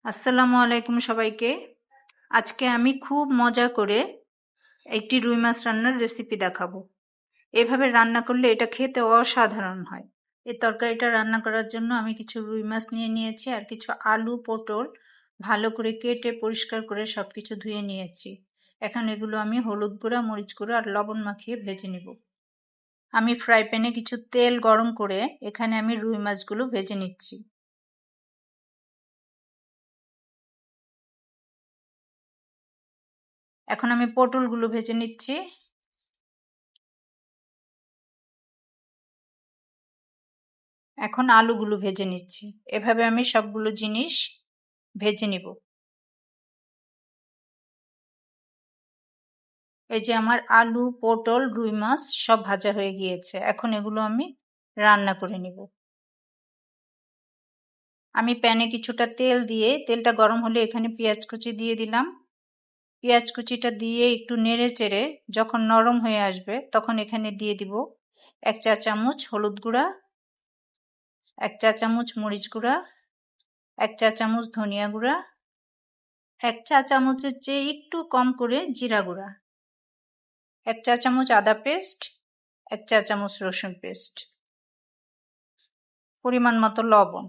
আসসালামু আলাইকুম সবাইকে। আজকে আমি খুব মজা করে একটি রুই মাছ রান্নার রেসিপি দেখাবো। এভাবে রান্না করলে এটা খেতে অসাধারণ হয়। এই তরকারিটা রান্না করার জন্য আমি কিছু রুই মাছ নিয়ে নিয়েছি আর কিছু আলু পটল ভালো করে কেটে পরিষ্কার করে সবকিছু ধুয়ে নিয়েছি। এখন এগুলো আমি হলুদ গুঁড়া মরিচ গুঁড়া আর লবণ মাখিয়ে ভেজে নিব। আমি ফ্রাই প্যানে কিছু তেল গরম করে এখানে আমি রুই মাছগুলো ভেজে নিচ্ছি। এখন আমি পটলগুলো ভেজে নিচ্ছি। এখন আলুগুলো ভেজে নিচ্ছি। এভাবে আমি সবগুলো জিনিস ভেজে নিব। এই যে আমার আলু পটল রুই মাছ সব ভাজা হয়ে গিয়েছে। এখন এগুলো আমি রান্না করে নিব। আমি প্যানে কিছুটা তেল দিয়ে তেলটা গরম হলে এখানে পেঁয়াজ কুচি দিয়ে দিলাম। পেঁয়াজ কুচিটা দিয়ে একটু নেড়ে চেড়ে যখন নরম হয়ে আসবে তখন এখানে দিয়ে দিব 1 চা চামচ হলুদ গুঁড়া, 1 চা চামচ মরিচ গুঁড়া, 1 চা চামচ ধনিয়া গুঁড়া, 1 চা চামচের চেয়ে একটু কম করে জিরা গুঁড়া, 1 চা চামচ আদা পেস্ট, 1 চা চামচ রসুন পেস্ট, পরিমাণ মতো লবণ।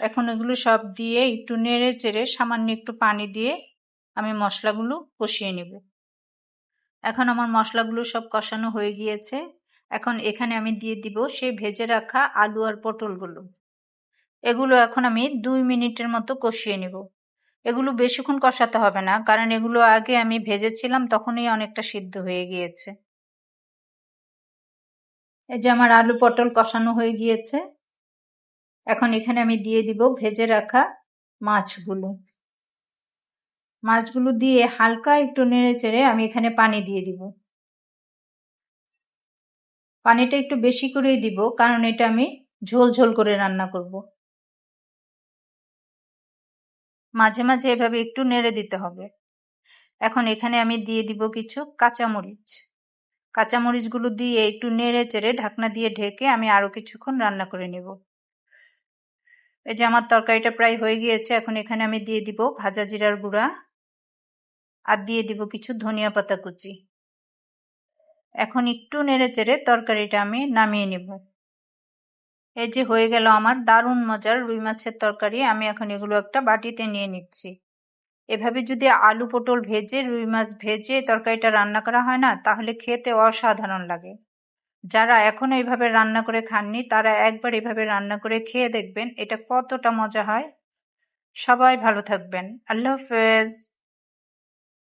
এখন এগুলো সব দিয়ে একটু নেড়ে চেড়ে সামান্য একটু পানি দিয়ে আমি মশলাগুলো কষিয়ে নেব। এখন আমার মশলাগুলো সব কষানো হয়ে গিয়েছে। এখন এখানে আমি দিয়ে দিব সেই ভেজে রাখা আলু আর পটলগুলো। এগুলো এখন আমি 2 মিনিটের মতো কষিয়ে নেব। এগুলো বেশিক্ষণ কষাতে হবে না, কারণ এগুলো আগে আমি ভেজেছিলাম তখনই অনেকটা সিদ্ধ হয়ে গিয়েছে। এই যে আমার আলু পটল কষানো হয়ে গিয়েছে। এখন এখানে আমি দিয়ে দিব ভেজে রাখা মাছগুলো। মাছগুলো দিয়ে হালকা একটু নেড়ে চেড়ে আমি এখানে পানি দিয়ে দিব। পানিটা একটু বেশি করেই দিব, কারণ এটা আমি ঝোল ঝোল করে রান্না করব। মাঝে মাঝে এভাবে একটু নেড়ে দিতে হবে। এখন এখানে আমি দিয়ে দিব কিছু কাঁচামরিচ। কাঁচামরিচগুলো দিয়ে একটু নেড়ে চেড়ে ঢাকনা দিয়ে ঢেকে আমি আরো কিছুক্ষণ রান্না করে নেব। এই যে আমার তরকারিটা প্রায় হয়ে গিয়েছে। এখন এখানে আমি দিয়ে দিব ভাজা জিরার গুঁড়া আর দিয়ে দিব কিছু ধনিয়া পাতা কুচি। এখন একটু নেড়ে চেড়ে তরকারিটা আমি নামিয়ে নেব। এই যে হয়ে গেল আমার দারুণ মজার রুই মাছের তরকারি। আমি এখন এগুলো একটা বাটিতে নিয়ে নিচ্ছি। এভাবে যদি আলু পটল ভেজে রুই মাছ ভেজে তরকারিটা রান্না করা হয় না, তাহলে খেতে অসাধারণ লাগে। যারা এখনো এইভাবে রান্না করে খাননি তারা একবার এভাবে রান্না করে খেয়ে দেখবেন এটা কতটা মজা হয়। সবাই ভালো থাকবেন। আল্লাহ হাফেজ।